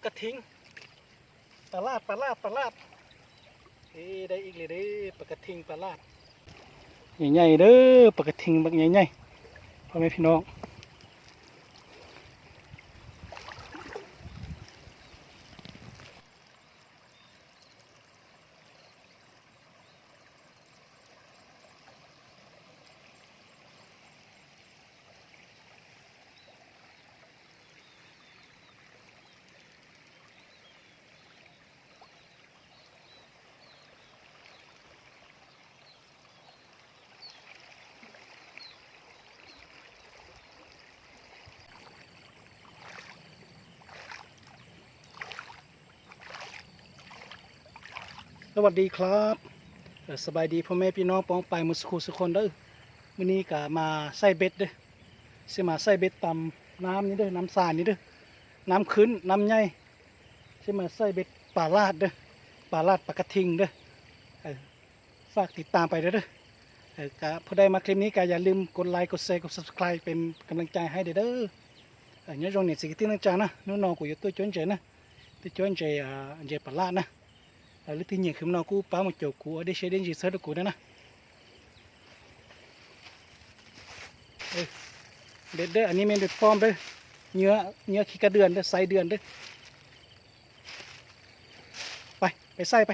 กระทิงปลาลาดได้อีกเลยเด้อปลากระทิงปลาลาดใหญ่ๆเด้อปลากระทิงบักใหญ่ๆพ่อแม่พี่น้องสวัสดีครับสบายดีพ่อแม่พี่น้องป้องไปมุสคูสุคนเด้อมื้อนี้ก็มาใส่เบ็ดเด้อสิมาใส่เบ็ดตำน้ำนี่เด้อน้ำสานนี่เด้อน้ำขึ้นน้ำใหญ่สิมาใส่เบ็ดปลาลาดเด้อปลาลาดปลากระทิงเด้อฝากติดตามไปเด้อก็ผู้ใดมาคลิปนี้ก็อย่าลืมกดไลค์กดแชร์กด Subscribe เป็นกำลังใจให้เด้อnhớ trong này sẽ tiếng nước trà nè nó nọ của tôi chốn chơi nè tôi chốn chơi chơi pala nè lúc thứ nhì khi nó cú phá một chỗ cú ở đây sẽ đến gì sớm được cú đó nè để anh em được form đây nhớ khi cả đường đây say đường đâyไปใส่ไป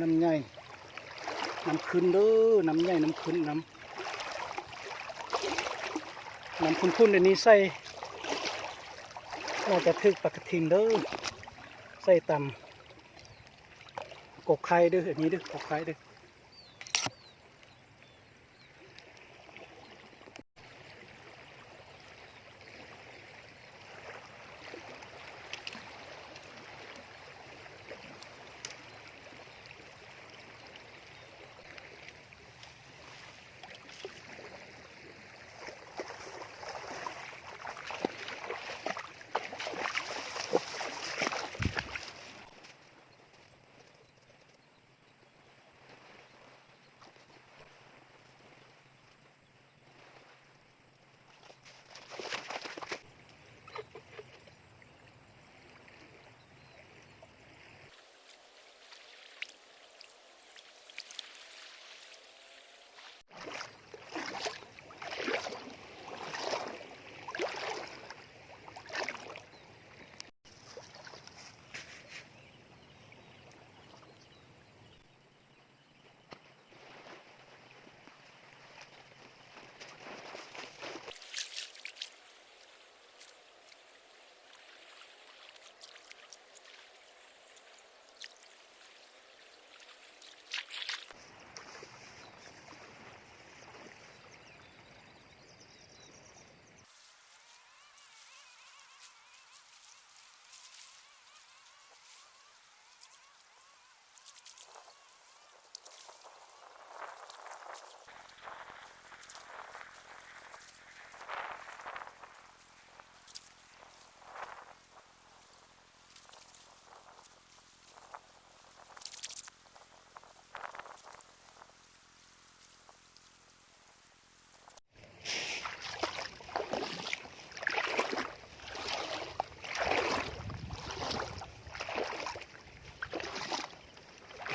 น้ำใหญ่น้ำขึ้นเด้อน้ำใหญ่น้ำขึ้นน้ำคุ้นๆเดี๋ยวนี้ใส่น่าจะถึกปลากระทิงเด้อใส่ตำกกไข่เด้ออันนี้เด้อกกไข่เด้อ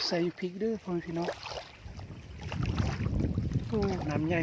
ใส่พริกด้วยพ่อพี่น้องกูน้ำใหญ่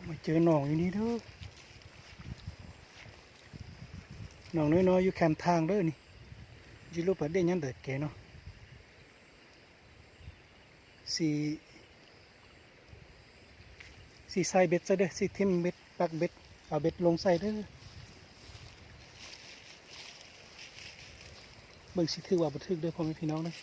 มาเจอหนองอยู่นี่เด้อหนองน้อยๆอยู่แคมทางเด้อนี่จิรูปประเด็นยังเด็ดแกเนาะสีใส่เบ็ดใส่เด้อสีทิมเบ็ดปักเบ็ดเอาเบ็ดลงใส่เด้อเบิ่งสิถือว่าบ่ถึกเด้อพ่อแม่พี่น้องเด้อ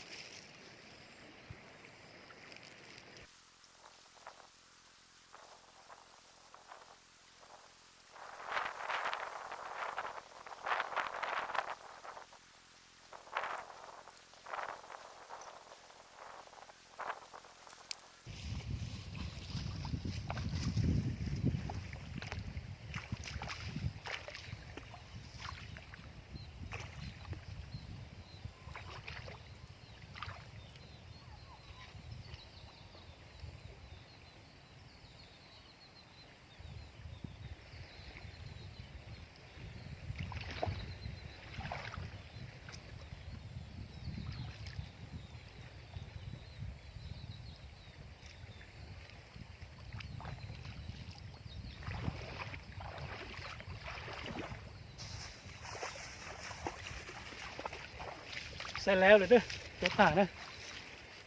ใส่แล้วเลยเด้อตัวตานะ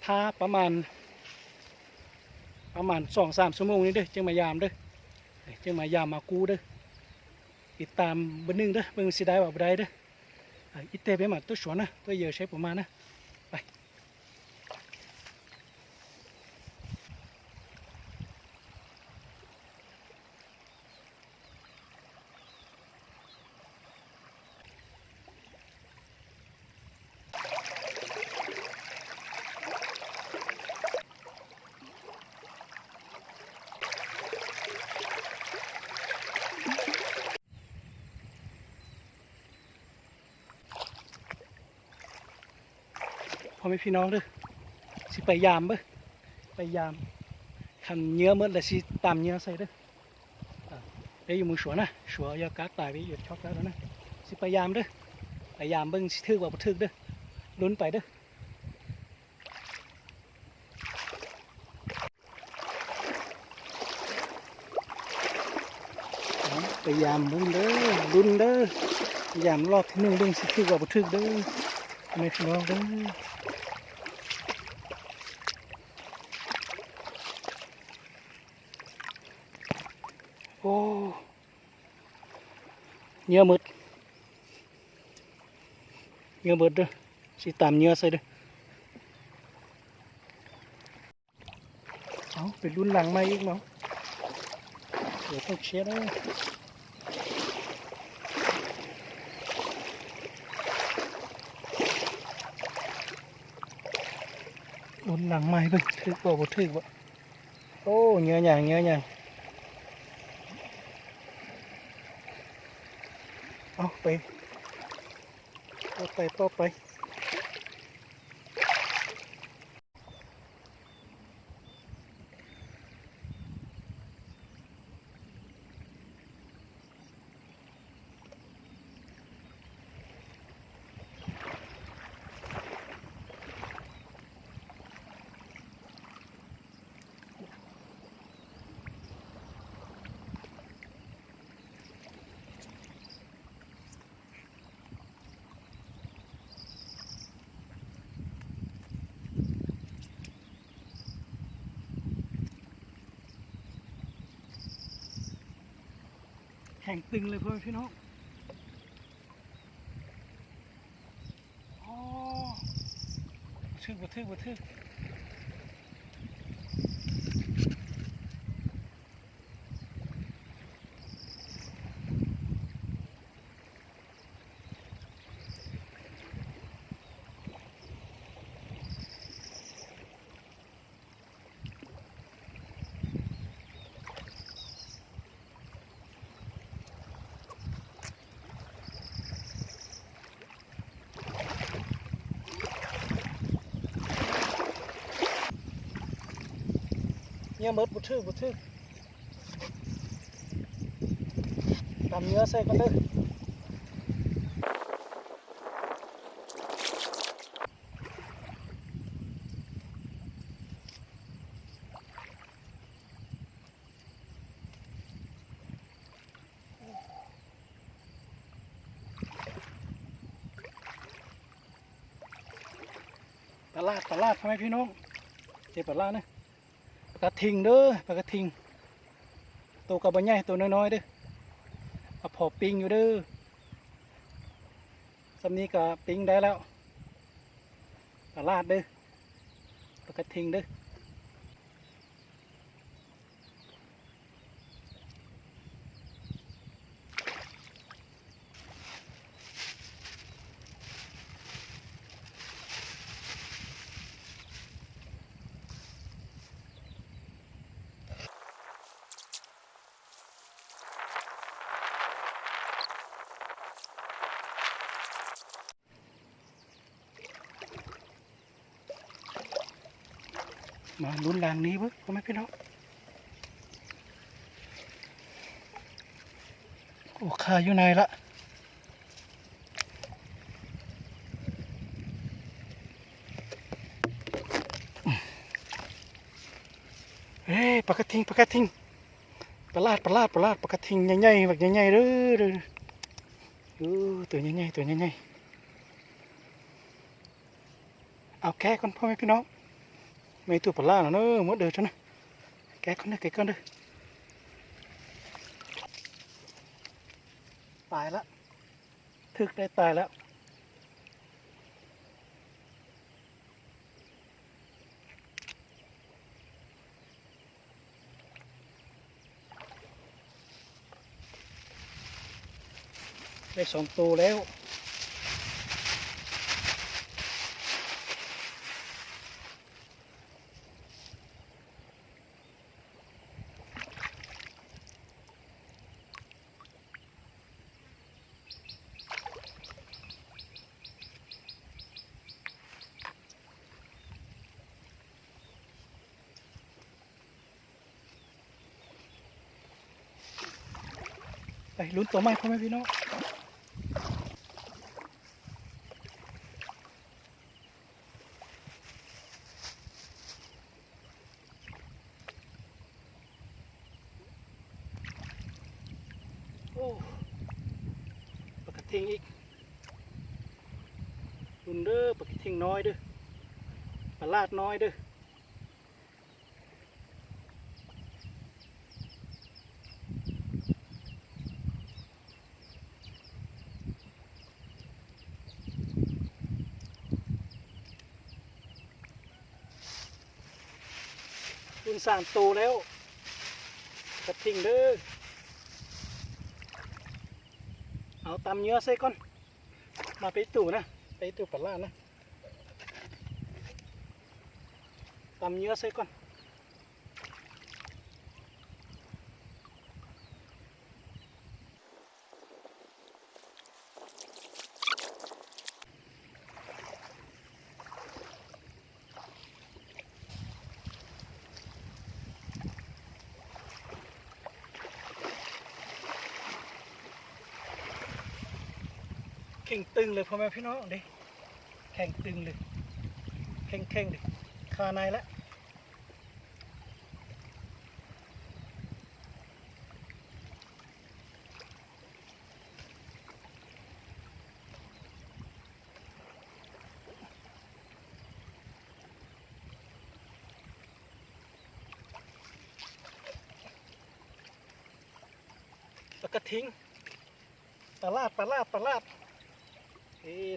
ถ้าประมาณ2-3 ชั่วโมงนี้เด้อจึงมายามเด้อจึงมายามมากูเด้อติดตามเบอร์หนึ่งเด้อเบิ่งสิได้ว่าบ่ได้เด้ออีเตไปมาตัวสวนนะตัวเยอะใช้ประมาณนะไปพ่อแม่พี่น้องเด้อสิไปยามเบ้อไปยามคันเนื้อหมดแล้วสิตามเนื้อใส่เด้อได้อยู่มือสวนนะสวนยากาตายไปอยู่ช็อกแล้วนะสิไปยามเด้อไปยามเบิ่งสิถึกว่าบ่ถึกเด้อลุ้นไปเด้อไปยามเบิ่งเด้อลุ้นเด้อยามรอบที่1เบิ่งสิถึกว่าบ่ถึกเด้อไม่พี่น้องเด้อโอ้เนื้อหมดเนื้อหมดเด้อสิตามเนื้อใส่เด้อเอาไปรุ่นหลังมาอีกเนาะเดี๋ยวต้องเช็ดเลยรุ่นหลังมาเบิ่งถึกบ่บ่ถึกบ่โอ้เนื้อหยังเอาไปต่อไปแข็งตึงเลยพ่อพี่น้องอ๋อบ่ทึกเนี่ยหมดบ่ทึกตามเนื้อใส่กันเด้อ ปลาลาดพ่อแม่พี่น้องเจ็บปลาลาดนะปลากระทิงเด้อปลากระทิงตัวกระบะใหญ่ตัวน้อยๆเด้อเอาพอปิงอยู่เด้อสำนี้ก็ปิงได้แล้วปลาลาดเด้อปลากระทิงเด้อมาลุ้นรางนี้เว้ยพ่อแม่พี่น้องโอ้ขาอยู่ไหนละเฮ้ยปลากระทิงปลากระทิงปลาลาดปลากระทิงใหญ่ๆแบบใหญ่ๆเด้อตัวใหญ่ๆตัวใหญ่ๆเอาแกะก่อนพ่อแม่พี่น้องไม่ตัวปลาแล้วเนอะมดเดือดนะแกะก่อนเด้อตายละถึกได้ตายแล้วได้2 ตัวแล้วไปลุ้นตัวใหม่พ่อแม่พี่น้องโอ้ปลากระทิงอีกลุ้นเด้อปลากระทิงน้อยเด้อปลาลาดน้อยเด้อลุ้น3 ตัวแล้วกระทิงเด้อเอาตำเนื้อใส่ก่อนมาไปตู่นะไปตู่ปลาลาดนะตำเนื้อใส่ก่อนแข่งตึงเลยพ่อแม่พี่น้องดิแข่งตึงเลยแข่งเลยคาในแล้วแล้วก็ทิ้งปลาลาด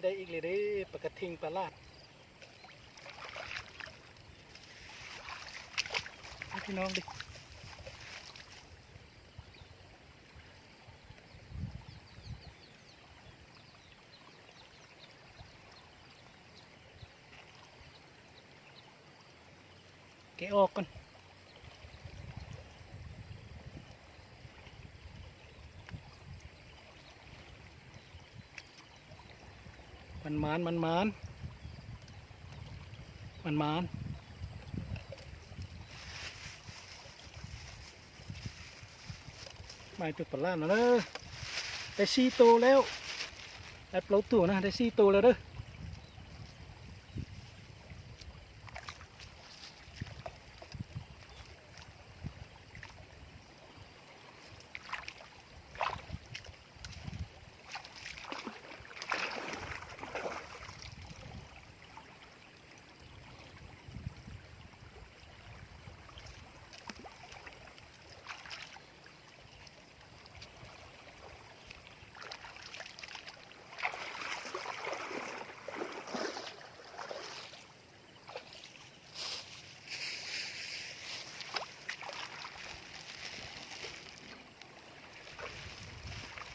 ได้อีกเลยเด้ปลากระทิงปลาลาดพี่น้องดิแกะออกก่อนมันหมานไม่ตัวปลาแล้วเด้อได้4 ตัวแล้วได้ปลาตัวนะได้4 ตัวแล้วเด้อ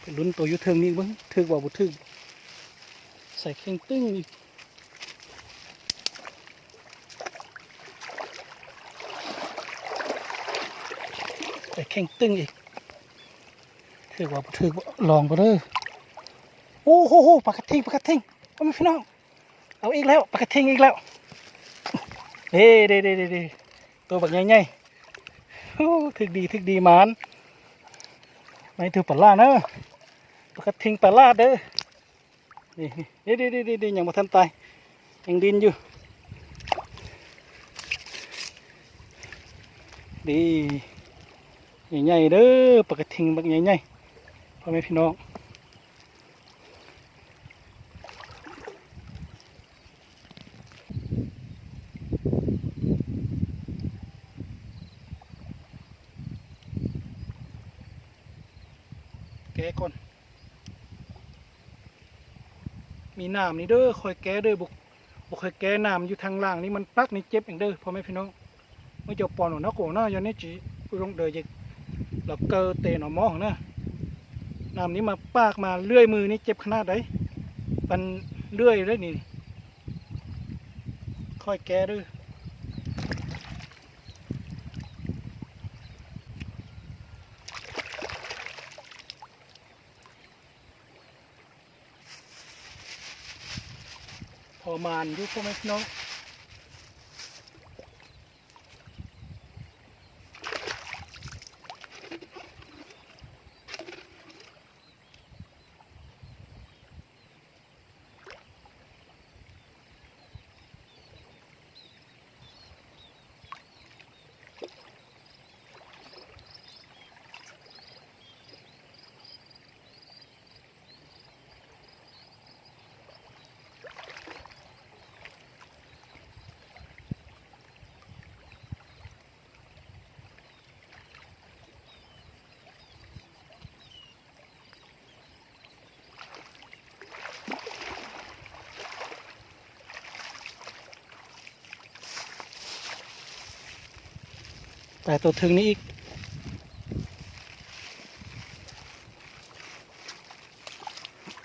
ไปลุ้นตัวยูเทิงนี่เบิ้งถึกว่าบ่ถึกใส่เข่งตึ้งอีกใส่เข่งตึ้งอีกถึกว่าบ่ถึกลองไปเลยโอ้โหปลากระทิงพ่อแม่พี่น้องเอาอีกแล้วปลากระทิงอีกแล้วเด้ตัวแบบใหญ่ๆถึกดีหมานไม่ถือปลาล่าเนอะปลากระทิงปลาล่าเด้อนี่ยังมาทันตายยังดินอยู่ดีใหญ่ๆเด้อปลากระทิงแบบใหญ่ๆพ่อแม่พี่น้องแกะก่อนมีน้ำนี่เด้อคอยแกะเด้อบุกคอยแกะน้ำอยู่ทางล่างนี่มันปักนี่เจ็บอย่างเด้อพ่อแม่พี่น้องเมื่อจะปอนหนูนักโกน่าอย่างนี้จีลงเดือดเราเกอเตะหน่อมองนะน้ำนี้มาปากมาเลื่อยมือนี่เจ็บขนาดไหนมันเลื่อยเลยนี่คอยแกะเด้อพอมานอยู่พ่อแม่พี่น้องแต่ตัวถึงนี้อีก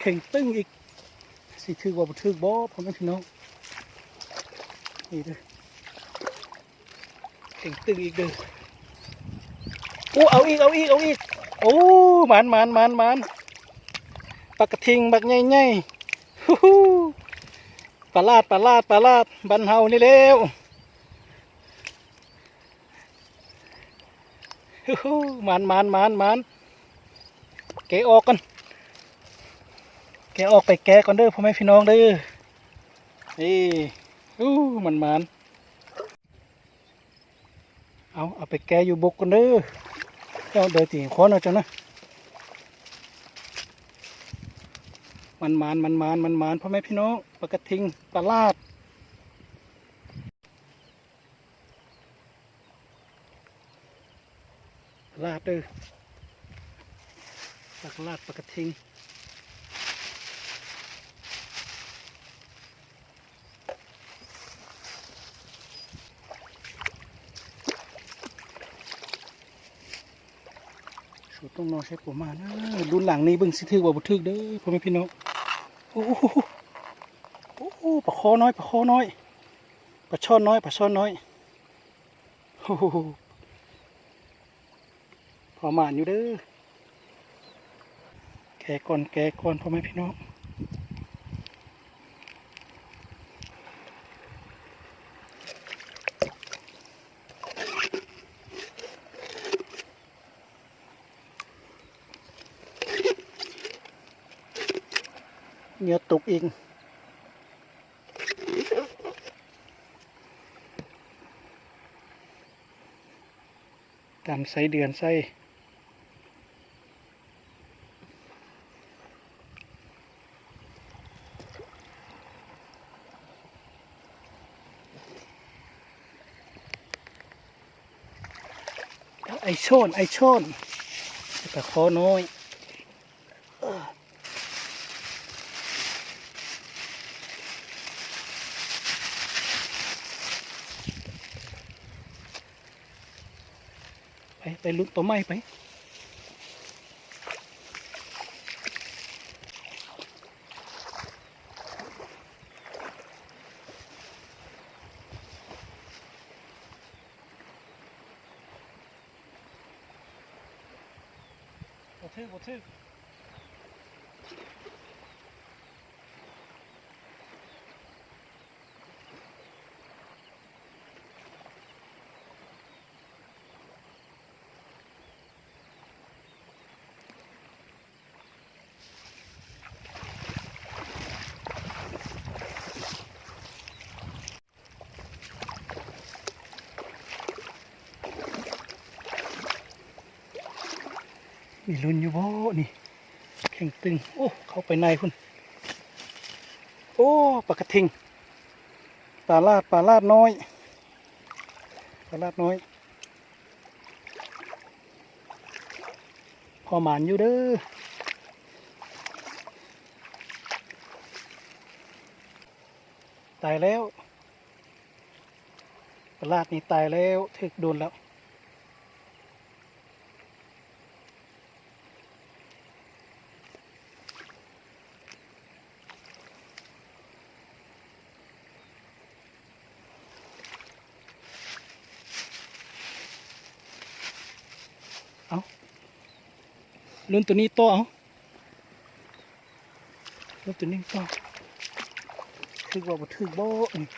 เข่งตึ้งอีกสิถือว่าบ่ถือบ่พ่อแม่พี่น้องนี่เด้อเข่งตึ้งอีกเด้อโอ้เอาอีกโอ้หมานปลากระทิงบักใหญ่ๆฮู้ฮู้ปลาลาดบันเฮานี่แล้วฮู้ฮู้หมานแกะออกกันแกะออกไปแกะก่อนเด้อพ่อแม่พี่น้องเด้อนี่มันเอาไปแกะอยู่บกกันเด้อเจ้าเดินตีค้อนเอาจังนะมันพ่อแม่พี่น้องปลากระทิงปลาลาดเด้อปลากระทิงต้องนอนใช้ผมมานะดุนหลังนี้เบิ่งสิถือว่าบ่ถือเด้อพ่อแม่พี่น้องโอ้โหปลาคอน้อยปลาช่อนน้อยโอ้โหพอมานอยู่เด้อแกะก่อนพ่อแม่พี่น้องเหงื่อตกอีกการใส่เดือนใส่ไอโชนแต่คอน้อยไปลุ้นตัวไม้ไป ทึกบ่ทึกมีลุ้นอยู่บ่นี่แข็งตึงโอ้เข้าไปในคุณโอ้ปลากระทิงปลาลาดน้อยปลาลาดน้อยพอหมานอยู่เด้อตายแล้วปลาลาดนี่ตายแล้วถึกโดนแล้วเอาลุ้นตัวนี้ต่อเอาลุ้นตัวนี้ต่อถึกว่าบ่ถึกบ่นี่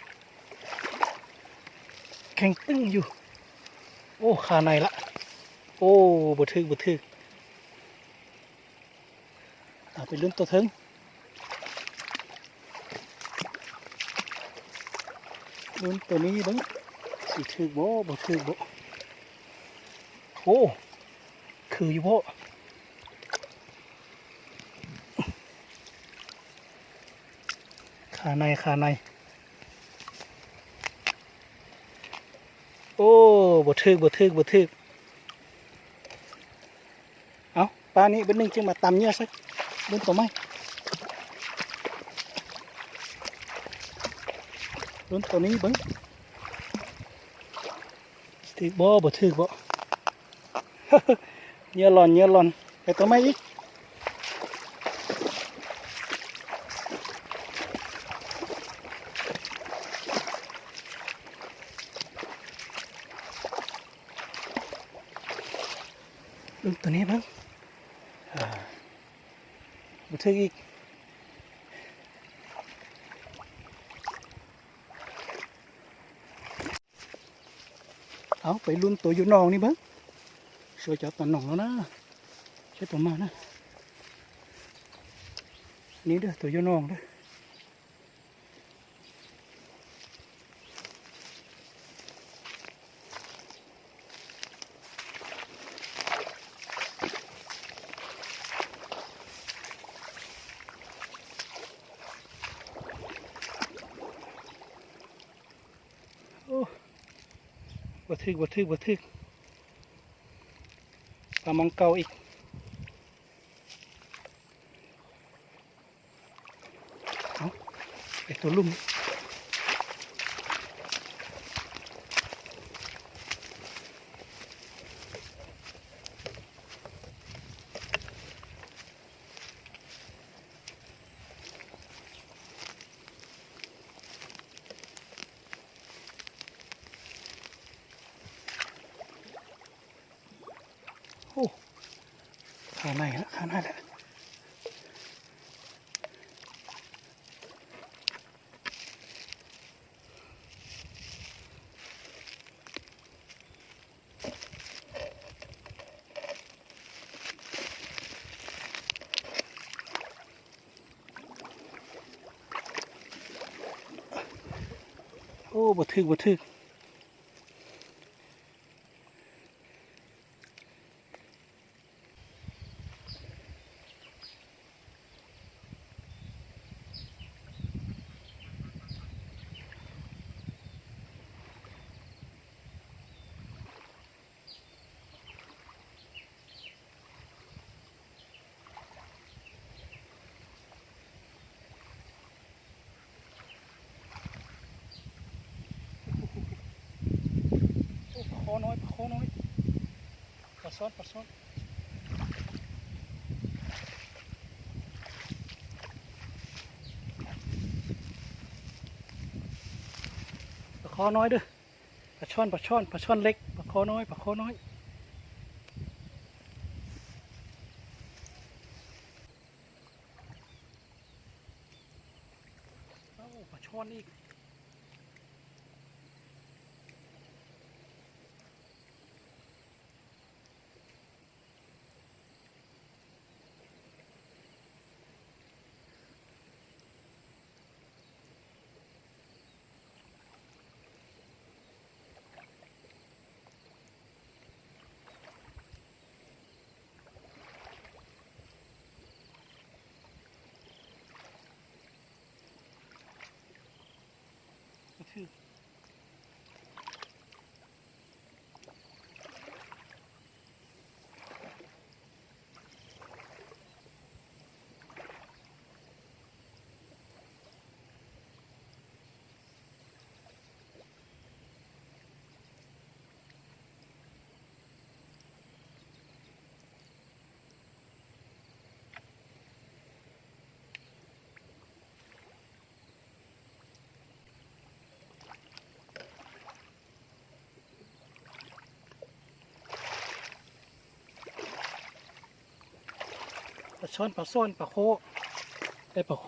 แข็งตึงอยู่โอ้ขาในละโอ้บ่ถึกเอาไปลุ้นตัวเถิงลุ้นตัวนี้เบิ่งสิถึกบ่ถึกบ่โอ้คืออยู่บ่ขาในโอ้บ่ถึกเอาปลานี้เป็นหนึ่งจึงมาตำเนี่ยสักเบิ้งตัวไหมลุ้นตัวนี้เบิ้งถึกบ่ถึกบ่ เนี่ยหลอนไปตัวไหมอีกลุ้นตัวนี้เบิ้งบ่ถึกอีกเอาไปลุ้นตัวอยู่นองนี่เบิ้งช่วยจับตัวหนองแล้วนะช่วยตัวมานะนี่เด้อตัวอยู่นองเด้อโอ้บ่ถึกปลามองเก่าอีกเอาไอตัวลุ่มโอ้ขาในแล้วโอ้บ่ถึกโอ้ปลาคอน้อยปลาซ้อนปลาคอน้อยเด้อปลาช่อนเล็กปลาคอน้อย ช้อนอีกคือปลาช่อนปลาส้นปลาโคได้ปลาโค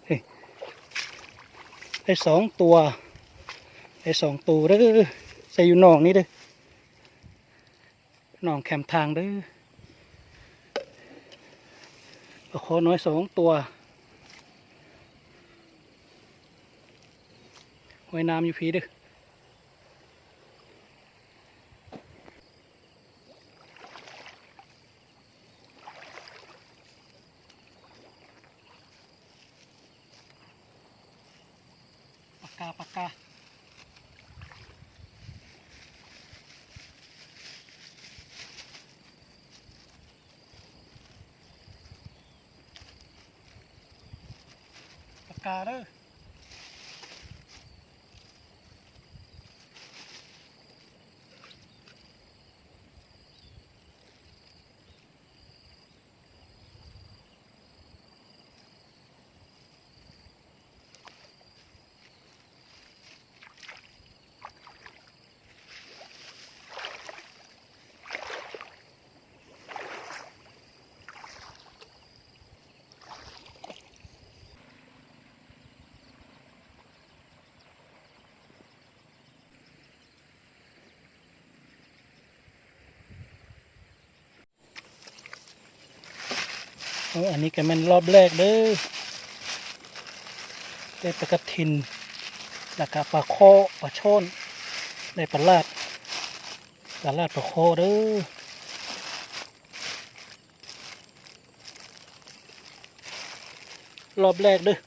เฮ้ยได้2 ตัวได้2 ตัวเด้อใส่อยู่หนองนี่เด้อหนองแคมทางเด้อปลาโคน้อย2 ตัวว่ายน้ำอยู่พีเด้อปากกาปากกาปากกาเด้ออันนี้ก็มันรอบแรกเด้อได้ปลากระทินแล้วก็ปลาโคปลาโชนได้ปลาลาดปลาลาดปลาโคเด้อรอบแรกเด้อ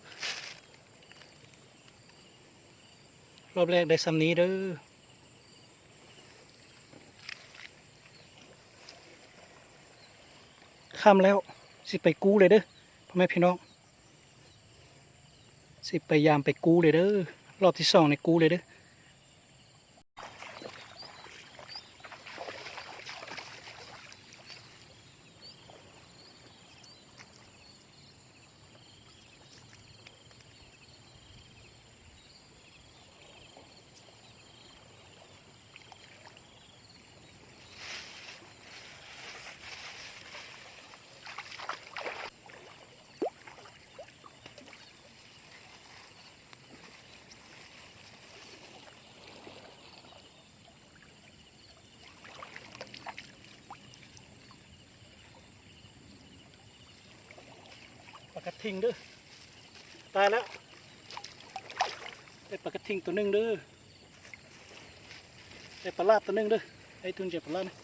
รอบแรกได้ซ้ำนี้เด้อข้ามแล้วสิไปกู้เลยเด้อพ่อแม่พี่น้องสิพยายามไปกู้เลยเด้อรอบที่2ในกู้เลยเด้อปลากระทิงเด้อตายแล้วได้ปลากระทิงตัวหนึ่งเด้อได้ปลาลาดตัวหนึ่งเด้อไอ้ทุนเจ็บปลาลาดนะ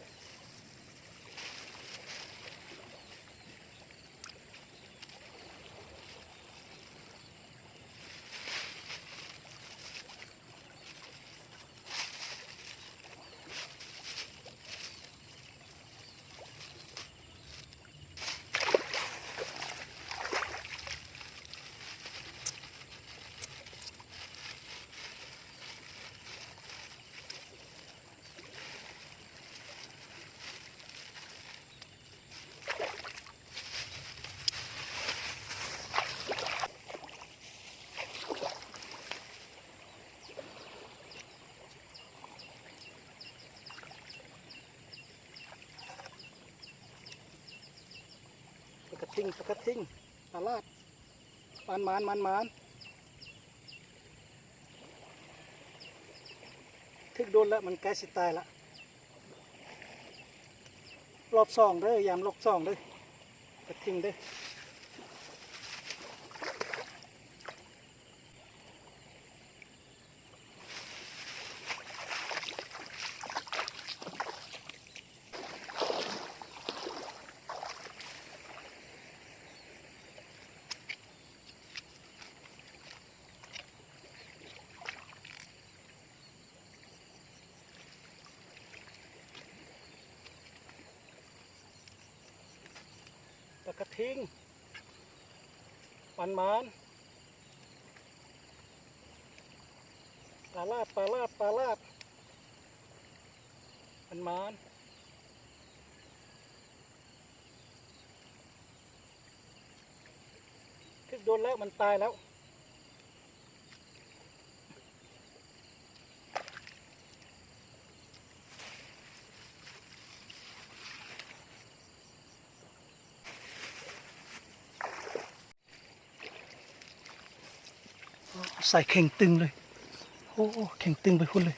ปลากระทิงปลาลาดป มันทึกโดนแล้วมันใกล้สิตายละรอบสองเด้อยามรอบสองเด้อกระทิงเด้อปลากระทิงมันปลาลาดมันทึกโดนแล้วมันตายแล้วใส่เข่งตึงเลยโอ้เข่งตึงไปพุ่นเลย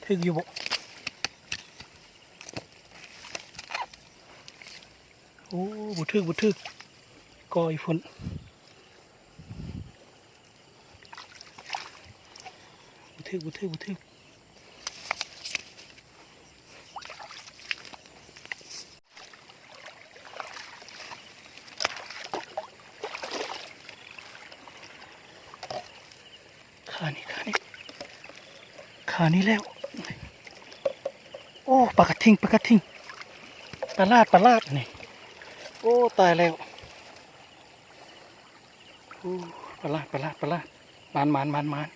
ทึกอยู่บ่โอ้บุทึกก่อยพุ่นบุทึกขานี้แล้วโอ้ปลากระทิงปลาลาดนี่โอ้ตายแล้วโอ้ปลาลาดมัน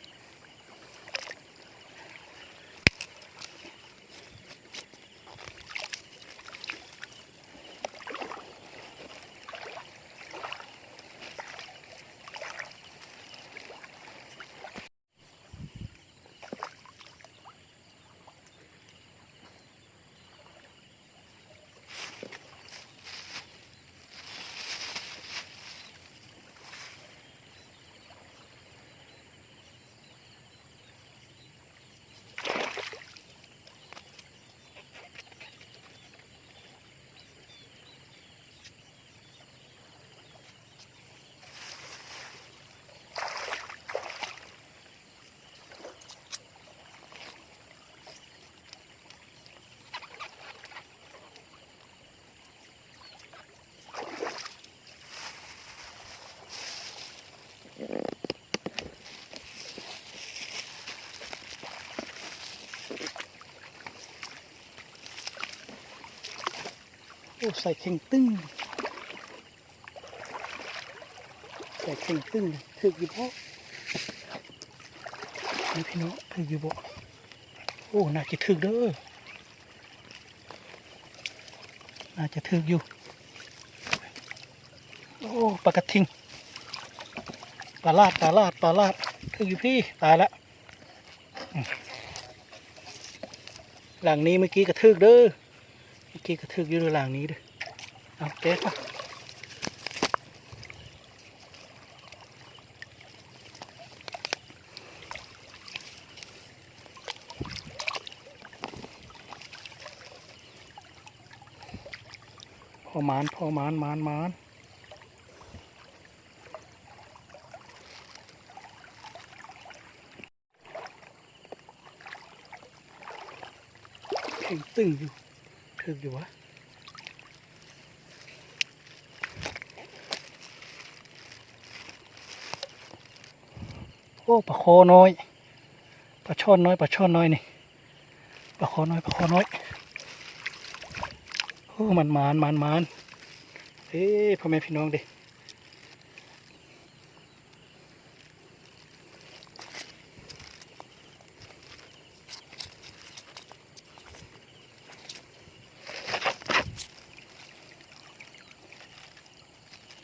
โอ้ใส่เข่งตึงถึกอยู่บ่นี่พี่น้องถึกอยู่บ่โอ้น่าจะถึกเด้อน่าจะถึกอยู่โอ้ปลากระทิงปลาลาดถึกอยู่พี่ตายแล้วหลังนี้เมื่อกี้กระทึกเด้อเมื่อกี้กระทึกอยู่ในหลังนี้เด้อเอาแก๊สมาพอมานเข่งตึงอยู่ถึกอยู่วะโอ้ปลาคอน้อยปลาช่อนน้อยนี่ปลาคอน้อยโอ้มันเฮ้พ่อแม่พี่น้องดิ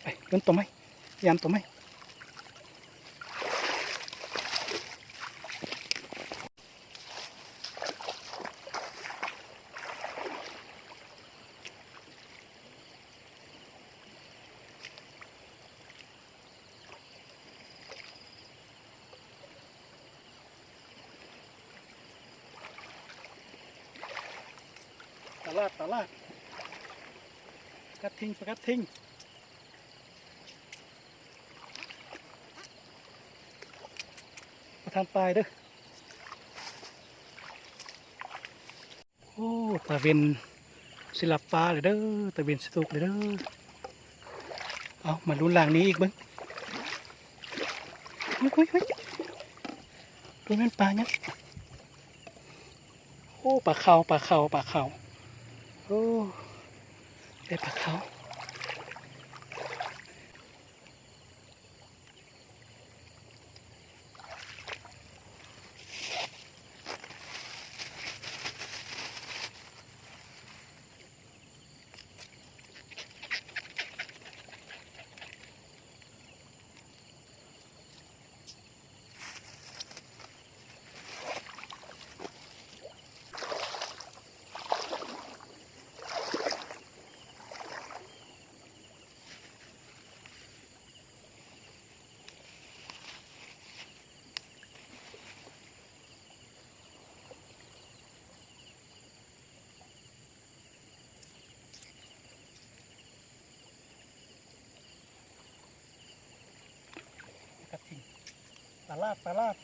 ไปเล่นตัวไหมยามตัวไหม ตลาดกัดทิ้งกัดทิ้งประทานปลายเด้อโอ้ตาเวนศิลปะเลยเด้อตาเวนสตุกเลยเด้อเอามาลุ้นหลังนี้อีกเบิ้งเฮ้ยตัวนั้นปลาเนี่ยโอ้ปลาเขาโอ้ได้ปลาเขากระทิงตลาด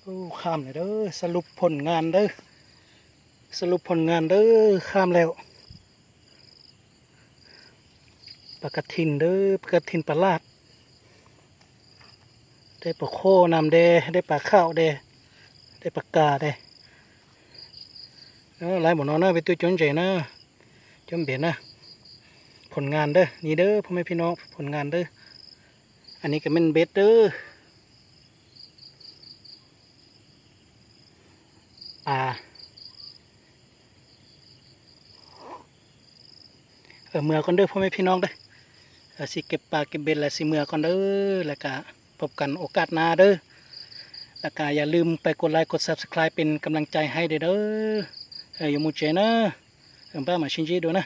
โอ้ข้ามเลยเด้อสรุปผลงานเด้อข้ามแล้วปลากระทินเด้อปลากระทินปลาลาดได้ปลาโคนำเดได้ปลาข้าวเดได้ปลากาเดหลายหมดน้องนะไปตัวจนใจนะจนเบียดนะผลงานเด้อนี่เด้อพ่อแม่พี่น้องผลงานเด้ออันนี้ก็เป็นเบ็ดเด้อปลาเมื่อก่อนเด้อพ่อแม่พี่น้องเด้อสิเก็บปลาเก็บเบ็ดแล้วสิเมื่อก่อนเด้อแล้วก็พบกันโอกาสหน้าเด้อแล้วก็อย่าลืมไปกดไลค์กด Subscribe เป็นกำลังใจให้เด้ออย่ามุเจนะป้ามาชินจีดูนะ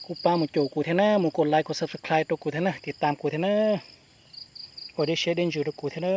กูป้ามุโจกูเทนะมุกดไลค์กด Subscribe ตัวกูเทนะติดตามกูเทนะโอเดเชเดนจูตัวกูเทนะ